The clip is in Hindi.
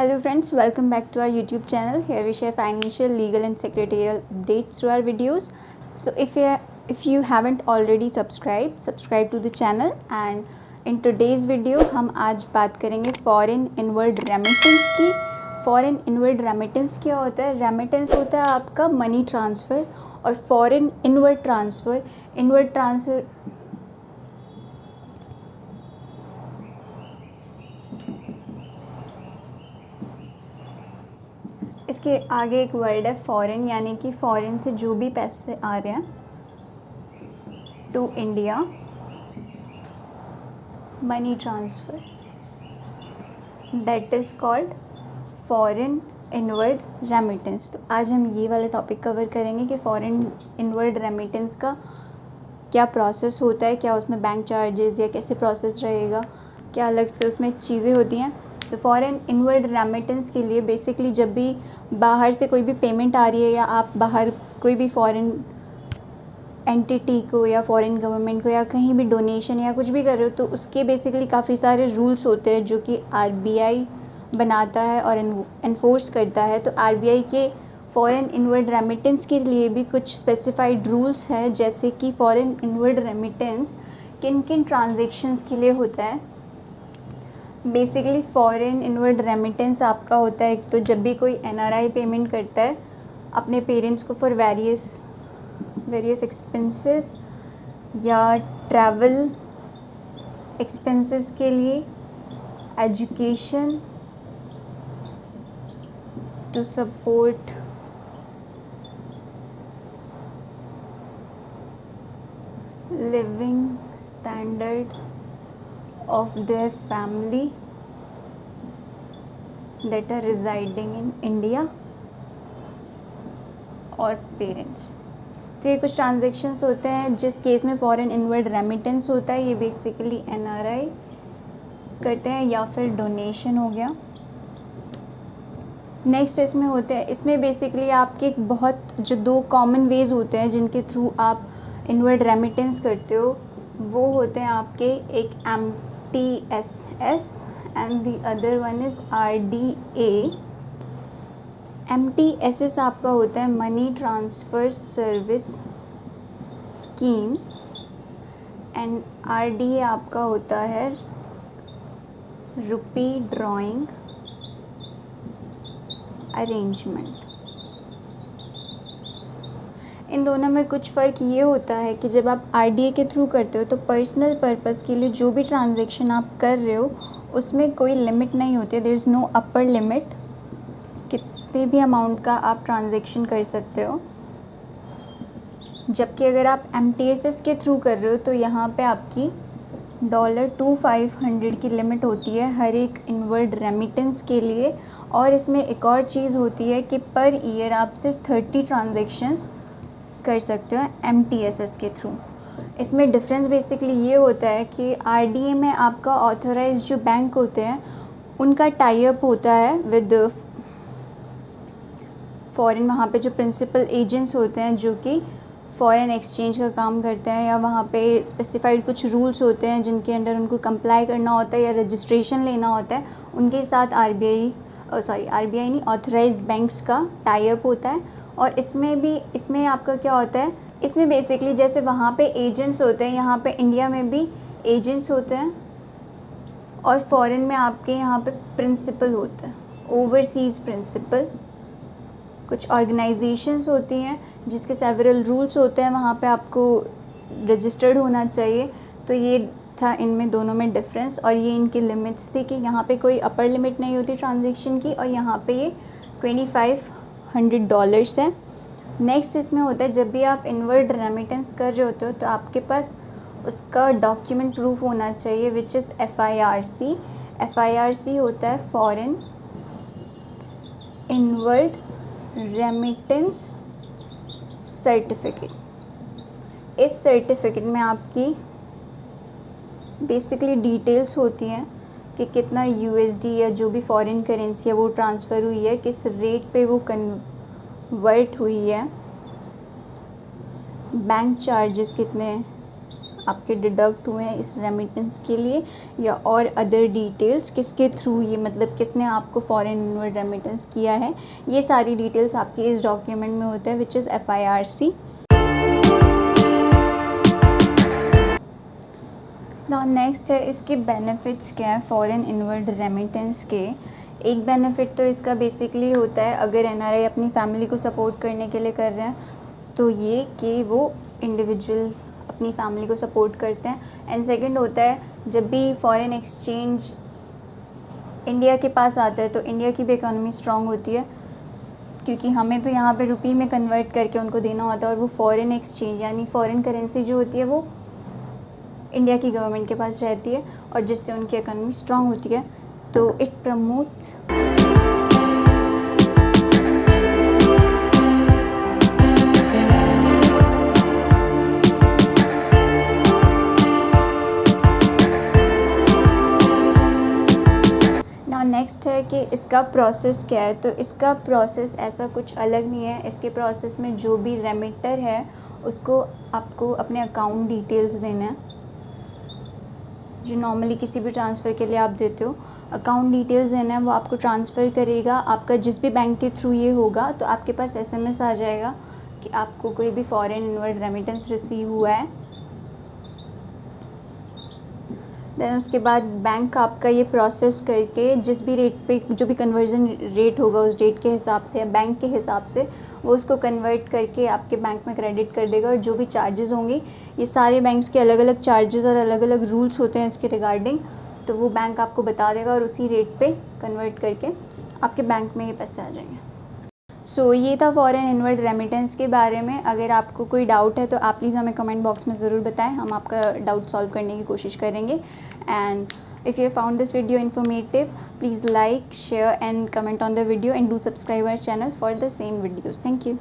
Hello friends, welcome back to our YouTube channel. Here we share financial, legal and secretarial updates through our videos. So if you haven't already subscribe to the channel. And in today's video हम आज बात करेंगे फॉरेन इनवर्ड रेमिटेंस की. फॉरेन इनवर्ड रेमिटेंस क्या होता है? रेमिटेंस होता है आपका मनी ट्रांसफ़र, और फॉरेन इनवर्ड ट्रांसफ़र इसके आगे एक वर्ड है फॉरेन, यानी कि फॉरेन से जो भी पैसे आ रहे हैं to India, money transfer, that is called foreign inward remittance. तो आज हम ये वाला टॉपिक कवर करेंगे कि फॉरेन इनवर्ड रेमिटेंस का क्या प्रोसेस होता है, क्या उसमें बैंक चार्जेस या कैसे प्रोसेस रहेगा, क्या अलग से उसमें चीज़ें होती हैं. तो फॉरेन इनवर्ड रेमिटेंस के लिए बेसिकली जब भी बाहर से कोई भी पेमेंट आ रही है, या आप बाहर कोई भी फॉरेन एंटिटी को या फॉरेन गवर्नमेंट को या कहीं भी डोनेशन या कुछ भी कर रहे हो, तो उसके बेसिकली काफ़ी सारे रूल्स होते हैं जो कि आरबीआई बनाता है और इन्फोर्स करता है. तो आरबीआई के फॉरेन इनवर्ड रेमिटेंस के लिए भी कुछ स्पेसिफाइड रूल्स हैं, जैसे कि फॉरेन इनवर्ड रेमिटेंस किन किन ट्रांजेक्शन्स के लिए होता है. बेसिकली फ़ॉरेन इनवर्ड रेमिटेंस आपका होता है एक तो जब भी कोई एनआरआई पेमेंट करता है अपने पेरेंट्स को फॉर वेरियस एक्सपेंसेस या ट्रैवल एक्सपेंसेस के लिए, education, to support living standard of their family that are residing in India और पेरेंट्स. तो ये कुछ ट्रांजेक्शन्स होते हैं जिस केस में फॉरेन इनवर्ड रेमिटेंस होता है. ये बेसिकली एनआरआई करते हैं या फिर डोनेशन हो गया. नेक्स्ट इसमें होते हैं, इसमें बेसिकली आपके बहुत जो दो कॉमन वेज होते हैं जिनके थ्रू आप इनवर्ड रेमिटेंस करते हो, वो होते हैं आपके एक MTSS and the other one is RDA. MTSS आपका होता है money transfer service scheme, and RDA आपका होता है रुपी ड्राइंग अरेंजमेंट. इन दोनों में कुछ फ़र्क ये होता है कि जब आप आरडीए के थ्रू करते हो तो पर्सनल पर्पस के लिए जो भी ट्रांजैक्शन आप कर रहे हो उसमें कोई लिमिट नहीं होती है. There is no upper limit, कितने भी अमाउंट का आप ट्रांजैक्शन कर सकते हो. जबकि अगर आप एमटीएसएस के थ्रू कर रहे हो तो यहाँ पे आपकी $2500 की लिमिट होती है हर एक इनवर्ड रेमिटेंस के लिए. और इसमें एक और चीज़ होती है कि पर ईयर आप सिर्फ 30 ट्रांजेक्शन्स कर सकते हो MTSS के थ्रू. इसमें डिफरेंस बेसिकली ये होता है कि आरडीए में आपका ऑथराइज जो बैंक होते हैं उनका टाई अप होता है विद फॉरेन, वहाँ पे जो प्रिंसिपल एजेंट्स होते हैं जो कि फ़ॉरेन एक्सचेंज का काम करते हैं, या वहाँ पे स्पेसिफाइड कुछ रूल्स होते हैं जिनके अंडर उनको कंप्लाई करना होता है या रजिस्ट्रेशन लेना होता है, उनके साथ आरबीआई नहीं, ऑथराइज्ड बैंक्स का टाई अप होता है. और इसमें आपका क्या होता है, इसमें बेसिकली जैसे वहाँ पे एजेंट्स होते हैं, यहाँ पे इंडिया में भी एजेंट्स होते हैं, और फॉरेन में आपके यहाँ पे प्रिंसिपल होता है, ओवरसीज़ प्रिंसिपल. कुछ ऑर्गेनाइजेशंस होती हैं जिसके सेवरल रूल्स होते हैं, वहाँ पे आपको रजिस्टर्ड होना चाहिए. तो ये था इनमें दोनों में डिफरेंस, और ये इनकी लिमिट्स थी कि यहाँ पे कोई अपर लिमिट नहीं होती ट्रांजैक्शन की, और यहाँ पे ये $2500 है. नेक्स्ट इसमें होता है जब भी आप इनवर्ड रेमिटेंस कर रहे होते हो तो आपके पास उसका डॉक्यूमेंट प्रूफ होना चाहिए, विच इज़ FIRC. FIRC होता है फॉरेन इनवर्ड रेमिटेंस सर्टिफिकेट. इस सर्टिफिकेट में आपकी बेसिकली डिटेल्स होती हैं कि कितना USD या जो भी फॉरेन करेंसी है वो ट्रांसफ़र हुई है, किस रेट पे वो कन्वर्ट हुई है, बैंक चार्जेस कितने आपके डिडक्ट हुए हैं इस रेमिटेंस के लिए, या और अदर डिटेल्स किसके थ्रू ये, मतलब किसने आपको फॉरेन इनवर्ड रेमिटेंस किया है, ये सारी डिटेल्स आपकी इस डॉक्यूमेंट में होता है which is FIRC। Now next है इसके बेनिफिट्स क्या है फॉरेन इनवर्ड रेमिटेंस के। एक बेनिफिट तो इसका बेसिकली होता है, अगर NRI अपनी फैमिली को सपोर्ट करने के लिए कर रहे हैं तो ये कि वो इंडिविजुअल अपनी फैमिली को सपोर्ट करते हैं। एंड सेकंड होता है, जब भी फॉरेन एक्सचेंज इंडिया के पास आता है तो इंडिया की भी इकोनॉमी स्ट्रांग होती है, क्योंकि हमें तो यहाँ पे रुपी में कन्वर्ट करके उनको देना होता है, और वो फॉरेन एक्सचेंज यानी फॉरेन करेंसी जो होती है वो इंडिया की गवर्नमेंट के पास रहती है, और जिससे उनकी इकोनॉमी स्ट्रांग होती है। तो इट प्रमोट्स नेक्स्ट है कि इसका प्रोसेस क्या है। तो इसका प्रोसेस ऐसा कुछ अलग नहीं है। इसके प्रोसेस में जो भी रेमिटर है उसको आपको अपने अकाउंट डिटेल्स देना है, जो नॉर्मली किसी भी ट्रांसफ़र के लिए आप देते हो। अकाउंट डिटेल्स देना है, वो आपको ट्रांसफ़र करेगा। आपका जिस भी बैंक के थ्रू ये होगा तो आपके पास SMS आ जाएगा कि आपको कोई भी फॉरेन इनवर्ड रेमिटेंस रिसीव हुआ है। देन उसके बाद बैंक आपका ये प्रोसेस करके जिस भी रेट पे, जो भी कन्वर्जन रेट होगा उस डेट के हिसाब से या बैंक के हिसाब से, वो उसको कन्वर्ट करके आपके बैंक में क्रेडिट कर देगा। और जो भी चार्जेस होंगे, ये सारे बैंक्स के अलग अलग चार्जेस और अलग अलग रूल्स होते हैं इसके रिगार्डिंग, तो वो बैंक आपको बता देगा और उसी रेट पे कन्वर्ट करके आपके बैंक में ये पैसे आ जाएंगे। सो ये था फॉरेन इनवर्ड रेमिटेंस के बारे में। अगर आपको कोई डाउट है तो आप प्लीज़ हमें कमेंट बॉक्स में ज़रूर बताएं, हम आपका डाउट सॉल्व करने की कोशिश करेंगे। And if you found this video informative, please like, share and comment on the video, and do subscribe our channel for the same videos. Thank you.